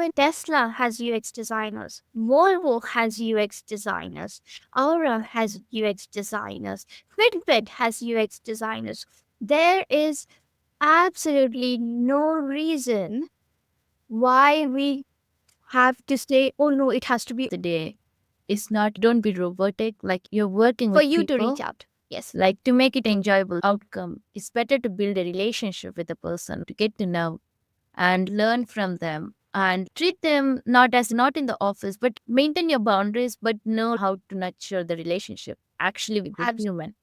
Even Tesla has UX designers. Volvo has UX designers. Aura has UX designers. Fitbit has UX designers. There is absolutely no reason why we have to say, oh no, it has to be The day. It's not, don't be robotic, like you're working for with you to reach people. out. Yes. Like to make it enjoyable outcome, it's better to build a relationship with a person, to get to know and learn from them and treat them not as not in the office, but maintain your boundaries, but know how to nurture the relationship actually with the human.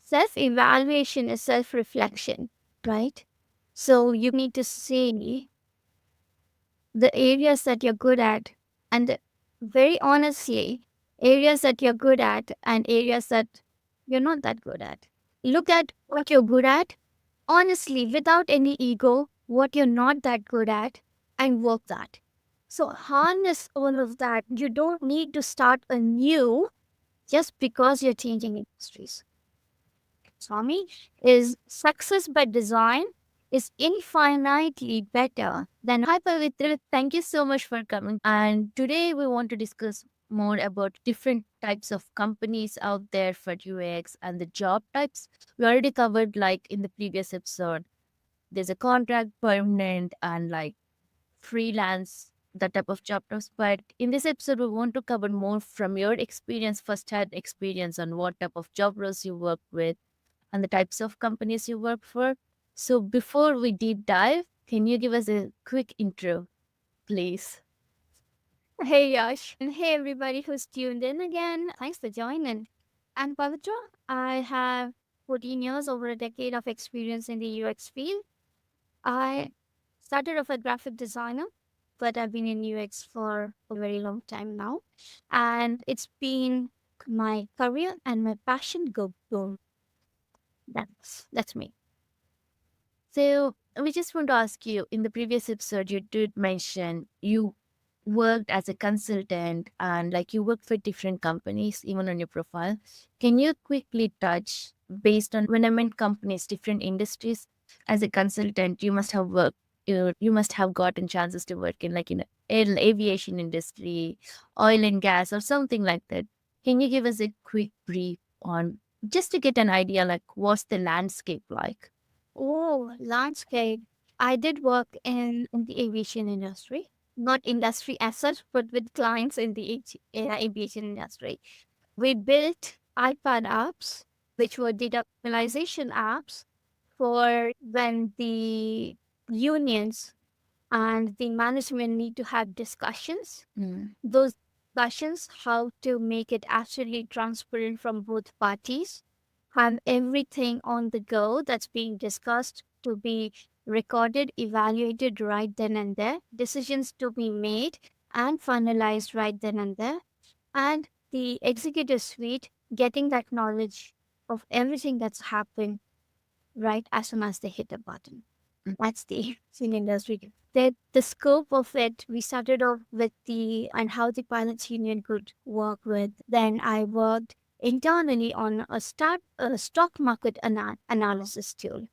Self evaluation is self reflection, right? So you need to see the areas that you're good at and very honestly, areas that you're good at and areas that you're not that good at. Look at what you're good at, honestly, without any ego, what you're not that good at, and work that. So harness all of that. You don't need to start anew just because you're changing industries. Swami, is success by design is infinitely better than. Hi Pavitra, thank you so much for coming. And today we want to discuss more about different types of companies out there for UX and the job types. We already covered like in the previous episode. There's a contract, permanent, and like freelance, that type of job types. But in this episode, we want to cover more from your experience, first-hand experience on what type of job roles you work with and the types of companies you work for. So before we deep dive, can you give us a quick intro, please? Hey Yash, and hey everybody who's tuned in again. Thanks for joining. I'm Pavitra. I have 14 years, over a decade of experience in the UX field. I started off a graphic designer, but I've been in UX for a very long time now. And it's been my career and my passion go boom. That's me. So we just want to ask you, in the previous episode, you did mention you worked as a consultant and like you worked for different companies, even on your profile. Can you quickly touch based on when I meant companies, different industries? As a consultant, you must have worked, you must have gotten chances to work in like in aviation industry, oil and gas, or something like that. Can you give us a quick brief on just to get an idea, like what's the landscape like? Oh, landscape. I did work in the aviation industry, not industry as such, but with clients in the aviation industry. We built iPad apps, which were data visualization apps for when the unions and the management need to have discussions. Mm. Those discussions, how to make it absolutely transparent from both parties, have everything on the go that's being discussed to be recorded, evaluated right then and there, decisions to be made and finalized right then and there, and the executive suite getting that knowledge of everything that's happened right as soon as they hit a button. That's the in industry. The scope of it, we started off with the and how the pilots union could work with. Then I worked internally on a stock market analysis tool.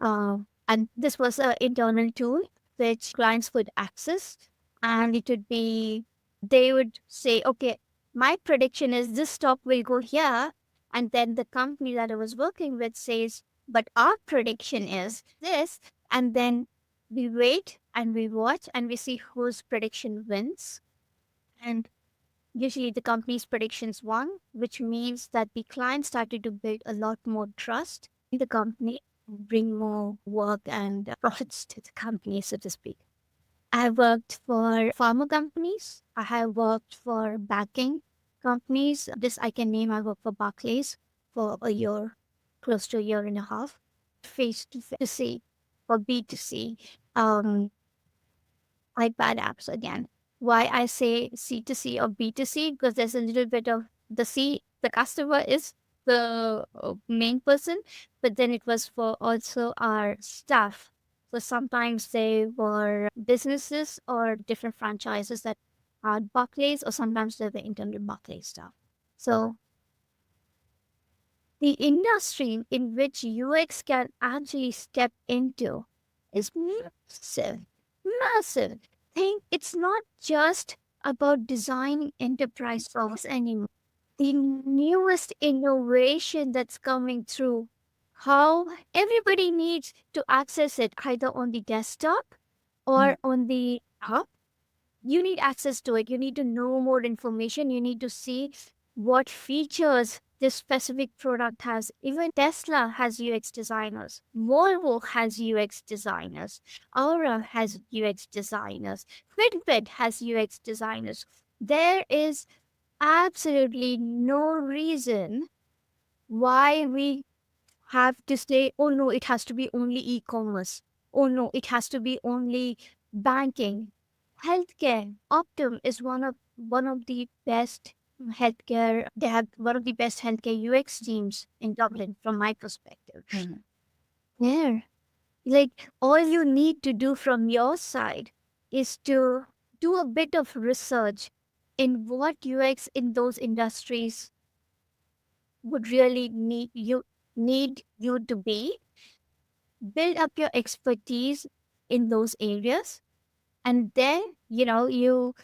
And this was an internal tool which clients could access, and it would be they would say, okay, my prediction is this stock will go here, and then the company that I was working with says, but our prediction is this, and then we wait and we watch and we see whose prediction wins. And usually the company's predictions won, which means that the client started to build a lot more trust in the company, bring more work and profits to the company, so to speak. I worked for pharma companies. I have worked for banking companies. This I can name. I worked for Barclays for a year, close to a year and a half. Face to C or B2C. iPad apps again. Why I say C2C or B2C? Because there's a little bit of the C, the customer is the main person, but then it was for also our staff. So sometimes they were businesses or different franchises that had Barclays, or sometimes they were internal Barclays staff. So the industry in which UX can actually step into is massive, massive. think it's not just about designing enterprise software anymore. The newest innovation that's coming through, how everybody needs to access it either on the desktop or on the app. You need access to it. You need to know more information. You need to see what features this specific product has. Even Tesla has UX designers. Volvo has UX designers. Aura has UX designers. Fitbit has UX designers. There is absolutely no reason why we have to say, oh no, it has to be only e-commerce. Oh no, it has to be only banking. Healthcare. Optum is one of the best healthcare. They have one of the best healthcare UX teams in Dublin, from my perspective. There, like all you need to do from your side is to do a bit of research in what UX in those industries would really need you to be, build up your expertise in those areas, and then you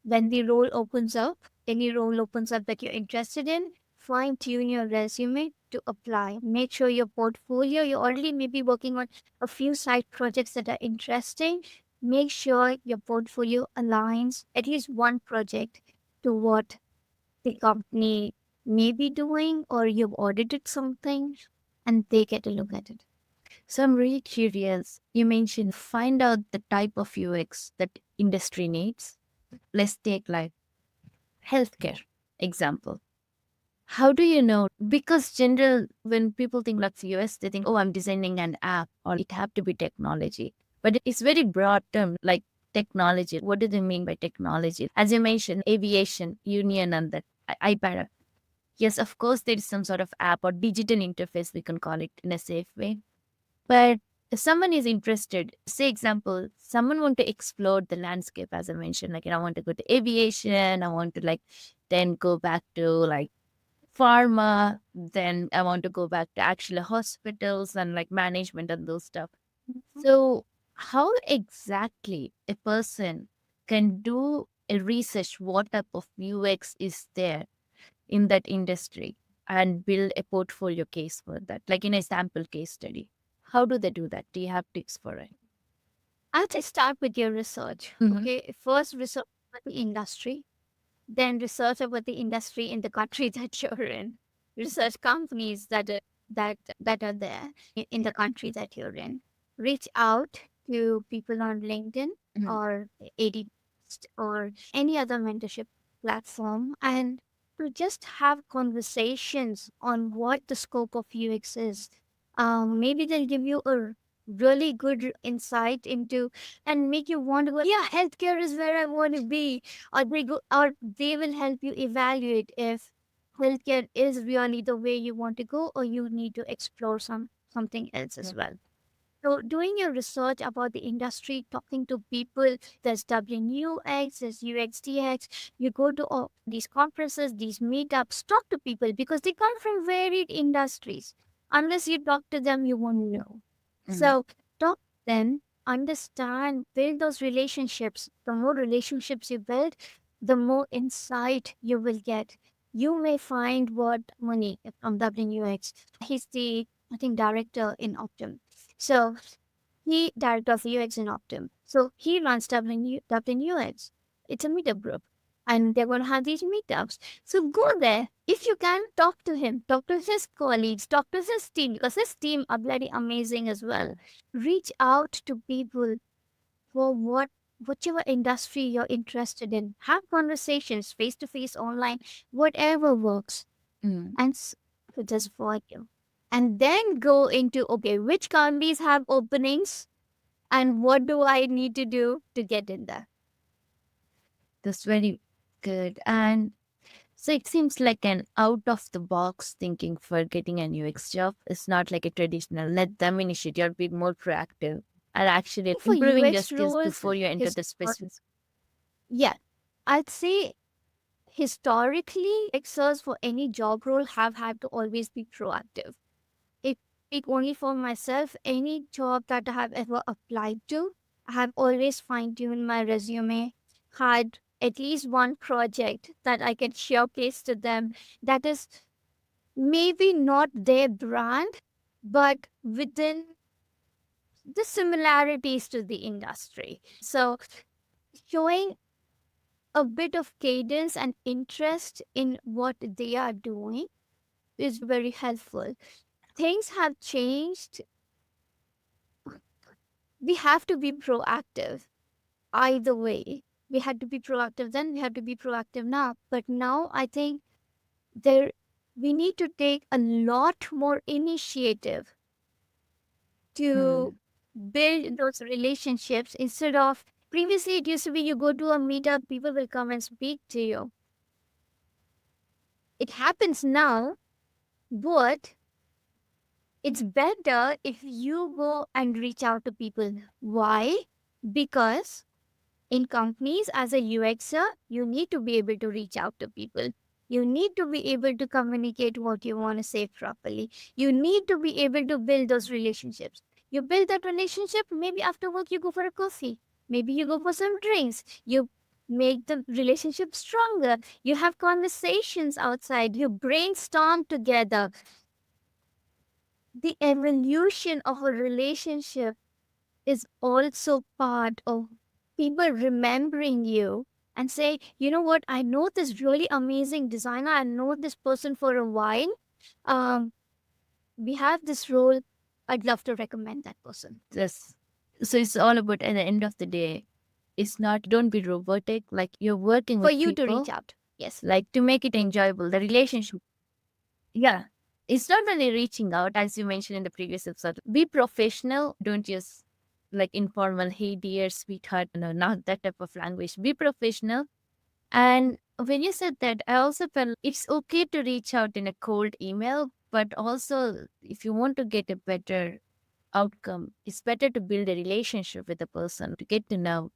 when the role opens up, any role opens up that you're interested in, fine tune your resume to apply. Make sure your portfolio, you're already maybe working on a few side projects that are interesting. Make sure your portfolio aligns at least one project to what the company may be doing, or you've audited something and they get a look at it. So I'm really curious. You mentioned find out the type of UX that industry needs. Let's take like healthcare example. How do you know? Because general when people think like US, they think, oh, I'm designing an app or it have to be technology. But it's very broad term like technology. What do they mean by technology? As you mentioned, aviation, union and that iPad. Yes, of course there is some sort of app or digital interface we can call it in a safe way. But if someone is interested, say example, someone want to explore the landscape, as I mentioned, like I want to go to aviation, I want to like then go back to like pharma, then I want to go back to actually hospitals and like management and those stuff. So how exactly a person can do a research what type of UX is there in that industry and build a portfolio case for that, like in a sample case study. How do they do that? Do you have tips for it? I'd say start with your research. Mm-hmm. Okay, first research about the industry, then research about the industry in the country that you're in. Research companies that are there in the country that you're in. Reach out to people on LinkedIn Mm-hmm. or AD or any other mentorship platform, and to just have conversations on what the scope of UX is. Maybe they'll give you a really good insight into and make you want to go, yeah, healthcare is where I want to be, or they will help you evaluate if healthcare is really the way you want to go, or you need to explore something else as well. So doing your research about the industry, talking to people, there's WUX, there's UXDX, you go to all these conferences, these meetups, talk to people because they come from varied industries. Unless you talk to them, you won't know. Mm-hmm. So talk to them, understand, build those relationships. The more relationships you build, the more insight you will get. You may find what Moni from WX, he's the, I think, director in Optum. So he director of UX in Optum. So he runs Dublin UX. It's a meetup group. And they're going to have these meetups. So go there. If you can, talk to him. Talk to his colleagues. Talk to his team. Because his team are bloody amazing as well. Reach out to people for whichever industry you're interested in. Have conversations face to face, online, whatever works. Mm-hmm. And it does for you. And then go into, okay, which companies have openings and what do I need to do to get in there? That's very good. And so it seems like an out of the box thinking for getting a UX job. It's not like a traditional let them initiate. You're being more proactive and actually For improving your UX skills roles, before you enter his, the specific. yeah, I'd say historically, Xers for any job role have had to always be proactive. If I speak only for myself, any job that I have ever applied to, I have always fine-tuned my resume, had at least one project that I can showcase to them that is maybe not their brand, but within the similarities to the industry. So showing a bit of cadence and interest in what they are doing is very helpful. Things have changed. We have to be proactive either way. We had to be proactive then, we have to be proactive now. But now I think there we need to take a lot more initiative to Hmm. build those relationships instead of previously it used to be you go to a meetup, people will come and speak to you. It happens now, but it's better if you go and reach out to people. Why? Because in companies, as a UXer, you need to be able to reach out to people. You need to be able to communicate what you want to say properly. You need to be able to build those relationships. You build that relationship, maybe after work, you go for a coffee. Maybe you go for some drinks. You make the relationship stronger. You have conversations outside. You brainstorm together. The evolution of a relationship is also part of people remembering you and say, you know what, I know this really amazing designer, I know this person for a while. Um, we have this role. I'd love to recommend that person Yes. So it's all about, at the end of the day, it's not, don't be robotic. Like, you're working for with you to reach people, out. Yes, like, to make it enjoyable, the relationship. Yeah. It's not only reaching out, as you mentioned in the previous episode. Be professional. Don't use like informal, hey, dear, sweetheart. No, not that type of language. Be professional. And when you said that, I also felt it's okay to reach out in a cold email, but also if you want to get a better outcome, it's better to build a relationship with the person, to get to know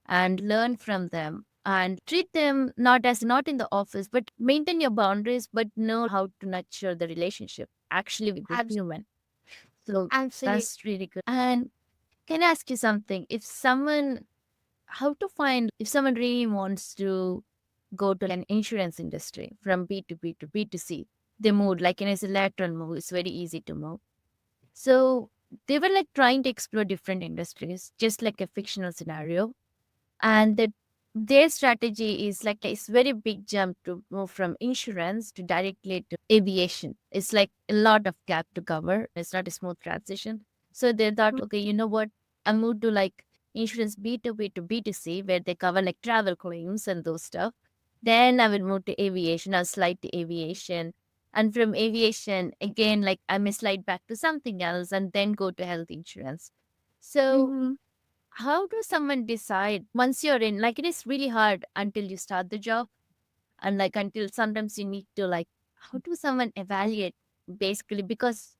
and learn from them and treat them not as, not in the office, but maintain your boundaries, but know how to nurture the relationship actually with the abs- human. So absolutely. that's really good. And can I ask you something? If someone, how to find, if someone really wants to go to an insurance industry from B2B to B2C, they move like in a lateral move. It's very easy to move. So they were like trying to explore different industries, just like a fictional scenario. And their strategy is like it's very big jump to move from insurance to directly to aviation. It's like a lot of gap to cover. It's not a smooth transition. So they thought, okay, you know what? I moved to like insurance B2B to B2C, where they cover like travel claims and those stuff. Then I will move to aviation. I'll slide to aviation. And from aviation, again, like I may slide back to something else and then go to health insurance. So Mm-hmm. how do someone decide once you're in? Like, it is really hard until you start the job, and like until sometimes you need to like, how do someone evaluate basically? Because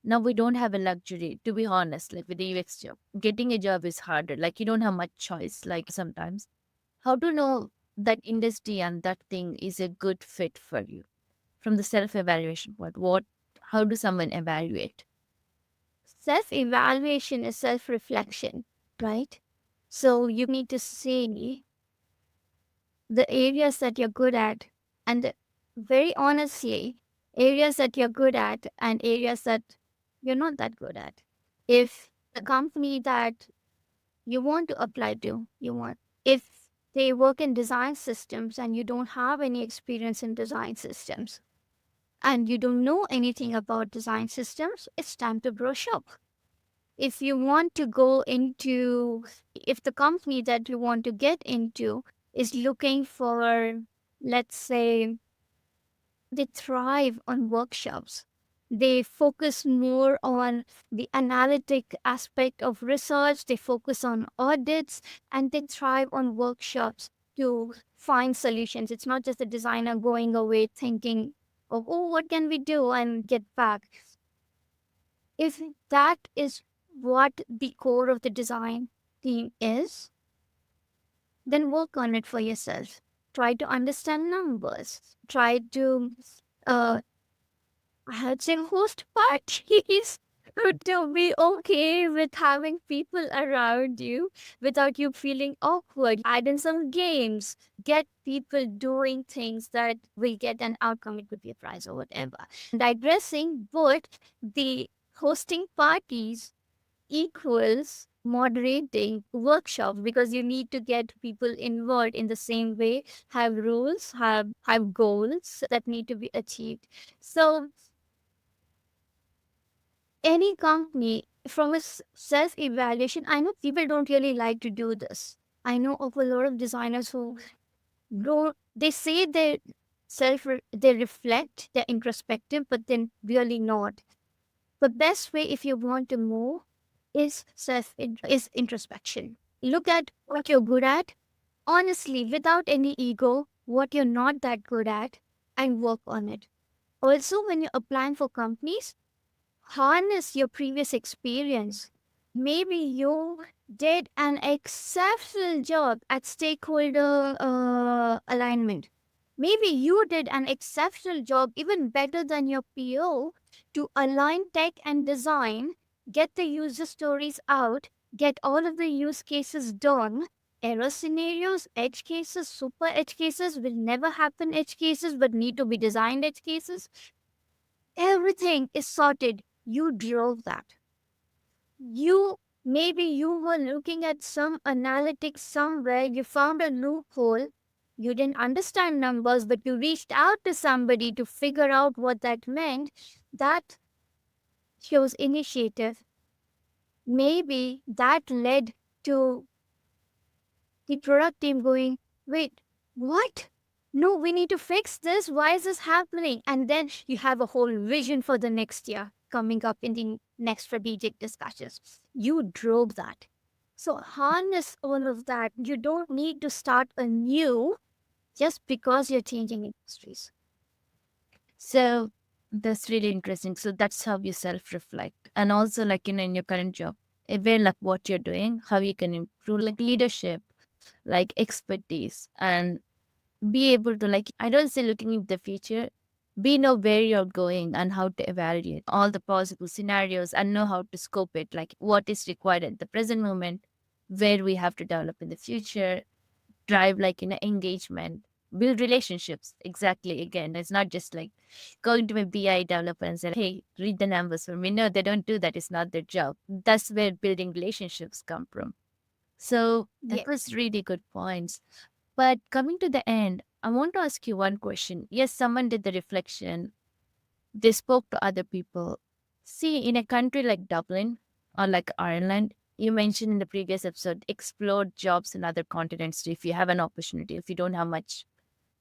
now we don't have a luxury, to be honest. Like with the UX job, getting a job is harder. Like you don't have much choice. Like sometimes, how to know that industry and that thing is a good fit for you from the self evaluation point? What? How do someone evaluate? Self evaluation is self reflection, right? So you need to see the areas that you're good at and very honestly areas that you're good at and areas that you're not that good at. If the company that you want to apply to, you want, if they work in design systems and you don't have any experience in design systems and you don't know anything about design systems, it's time to brush up. If you want to go into, if the company that you want to get into is looking for, let's say, they thrive on workshops. They focus more on the analytic aspect of research, they focus on audits, and they thrive on workshops to find solutions. It's not just the designer going away thinking of, oh, what can we do and get back. If that is what the core of the design team is, then work on it for yourself. Try to understand numbers. Try to, uh, I'd say, host parties. To be okay with having people around you without you feeling awkward. Add in some games, get people doing things that will get an outcome. It could be a prize or whatever. Digressing, but the hosting parties equals moderating workshops because you need to get people involved in the same way, have rules, have goals that need to be achieved. So any company from a self evaluation, I know people don't really like to do this. I know of a lot of designers who don't, they say they they reflect, they're introspective, but then really not. The best way if you want to move is is introspection. Look at what you're good at, honestly, without any ego, what you're not that good at, and work on it. Also, when you're applying for companies, harness your previous experience. Maybe you did an exceptional job at stakeholder alignment. Maybe you did an exceptional job, even better than your PO, to align tech and design, get the user stories out, get all of the use cases done. Error scenarios, edge cases, super edge cases will never happen edge cases, but need to be designed edge cases. Everything is sorted. You drove that. Maybe you were looking at some analytics somewhere, you found a loophole. You didn't understand numbers, but you reached out to somebody to figure out what that meant. That shows initiative. Maybe that led to the product team going, wait, what? No, we need to fix this. Why is this happening? And then you have a whole vision for the next year coming up in the next strategic discussions. You drove that. So harness all of that. You don't need to start anew just because you're changing industries. So that's really interesting. So that's how you self reflect. And also, like, in your current job, aware like what you're doing, how you can improve, like leadership, like expertise, and be able to, like, I don't say looking into the future, be know where you're going and how to evaluate all the possible scenarios and know how to scope it, like what is required at the present moment, where we have to develop in the future, drive like engagement, build relationships. Exactly. Again, it's not just like going to a BI developer and say, hey, read the numbers for me. No, they don't do that. It's not their job. That's where building relationships come from. So that Yes. was really good points. But coming to the end, I want to ask you one question. Yes, someone did the reflection, they spoke to other people. See, in a country like Dublin or like Ireland, you mentioned in the previous episode, explore jobs in other continents too, if you have an opportunity. If you don't have much,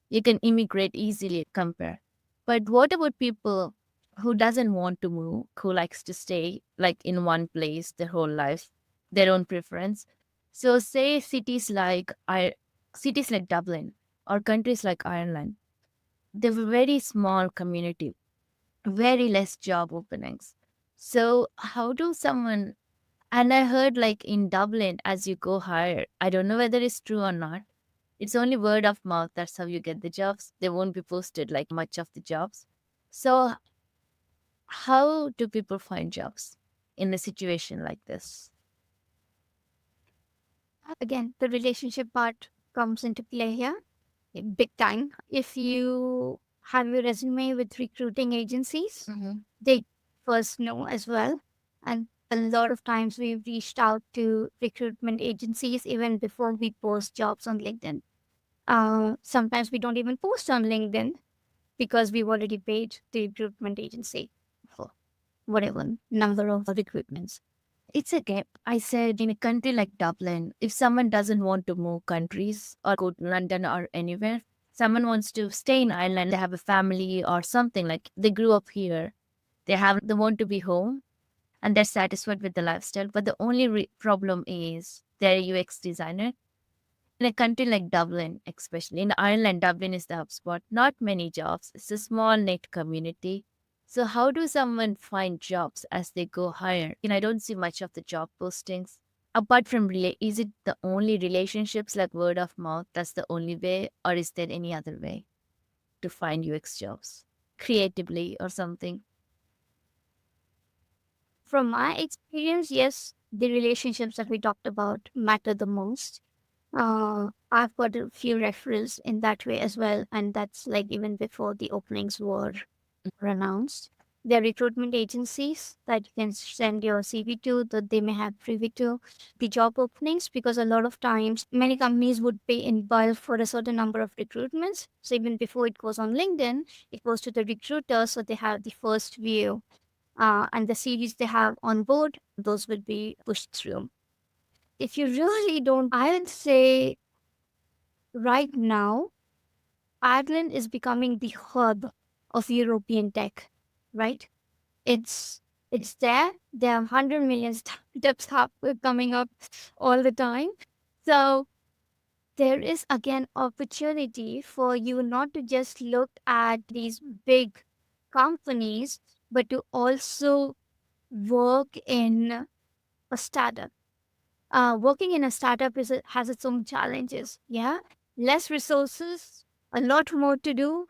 you can immigrate easily, compare. But what about people who doesn't want to move, who likes to stay like in one place their whole life, their own preference? So say cities like Dublin or countries like Ireland, they're a very small community, very less job openings. So how do someone, and I heard like in Dublin, as you go higher, I don't know whether it's true or not. It's only word of mouth. That's how you get the jobs. They won't be posted like much of the jobs. So how do people find jobs in a situation like this? Again, the relationship part comes into play here big time. If you have your resume with recruiting agencies, Mm-hmm. they first know as well. And a lot of times we've reached out to recruitment agencies even before we post jobs on LinkedIn. Sometimes we don't even post on LinkedIn because we've already paid the recruitment agency for whatever number of recruitments. It's a gap. I said in a country like Dublin, if someone doesn't want to move countries or go to London or anywhere, someone wants to stay in Ireland, they have a family or something, like they grew up here, they want to be home and they're satisfied with the lifestyle. But the only problem is they're a UX designer. In a country like Dublin, especially in Ireland, Dublin is the hubspot. Not many jobs. It's a small knit community. So how do someone find jobs as they go higher? And I don't see much of the job postings. Apart from is it the only relationships like word of mouth? That's the only way, or is there any other way to find UX jobs creatively or something? From my experience, yes, the relationships that we talked about matter the most. I've got a few referrals in that way as well, and that's like even before the openings were announced. There are recruitment agencies that you can send your CV to, that they may have privy to the job openings, because a lot of times many companies would pay in bulk for a certain number of recruitments. So even before it goes on LinkedIn, it goes to the recruiter, so they have the first view. And the CVs they have on board, those will be pushed through. If you really don't, I would say right now, Ireland is becoming the hub of European tech, right? It's it's there. There are 100 million startups coming up all the time. So there is again opportunity for you not to just look at these big companies, but to also work in a startup. Working in a startup has its own challenges. Yeah, less resources, a lot more to do,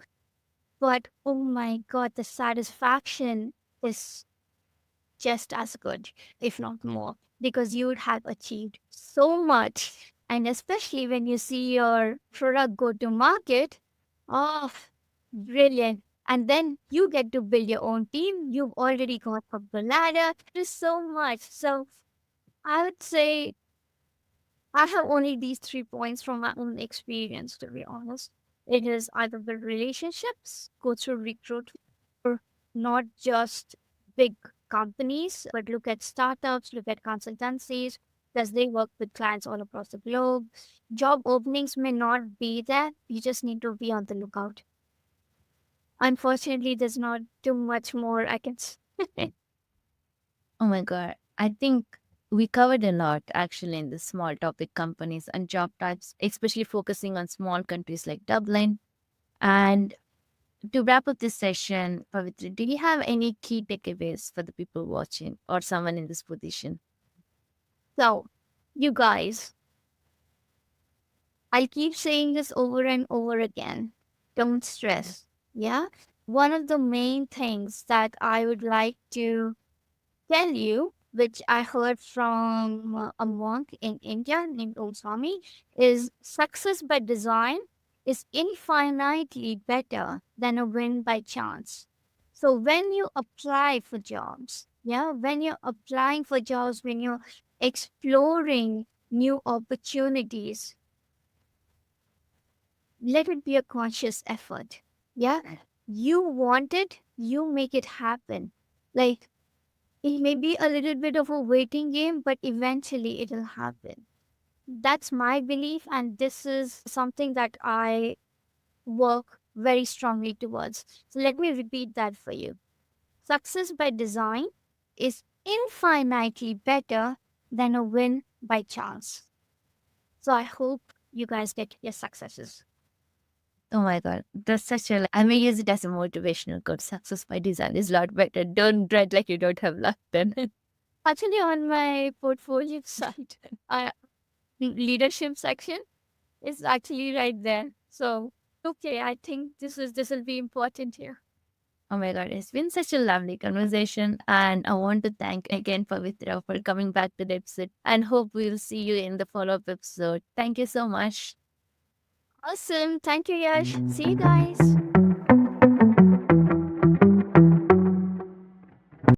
but oh my god, the satisfaction is just as good, if not more, because you would have achieved so much. And especially when you see your product go to market, oh, brilliant. And then you get to build your own team. You've already got up the ladder. There's so much. So I would say I have only these 3 points from my own experience, to be honest. It is either the relationships, go through recruitment, or not just big companies, but look at startups, look at consultancies, because they work with clients all across the globe. Job openings may not be there. You just need to be on the lookout. Unfortunately, there's not too much more I can say. Oh my God. I think we covered a lot actually in the small topic companies and job types, especially focusing on small countries like Dublin. And to wrap up this session, Pavitra, do you have any key takeaways for the people watching or someone in this position? So, you guys, I'll keep saying this over and over again. Don't stress. Yeah. One of the main things that I would like to tell you, which I heard from a monk in India named Osami, is success by design is infinitely better than a win by chance. So when you apply for jobs, yeah, when you're applying for jobs, when you're exploring new opportunities, let it be a conscious effort. Yeah. You want it, you make it happen. Like, it may be a little bit of a waiting game, but eventually it'll happen. That's my belief, and this is something that I work very strongly towards. So let me repeat that for you. Success by design is infinitely better than a win by chance. So I hope you guys get your successes. Oh my God. That's such a, I may use it as a motivational quote. Success by design is a lot better. Don't dread like you don't have luck then. Actually, on my portfolio site, leadership section is actually right there. So okay, I think this will be important here. Oh my God, it's been such a lovely conversation. And I want to thank again Pavitra for coming back to the episode and hope we'll see you in the follow up episode. Thank you so much. Awesome. Thank you, Yash. See you guys.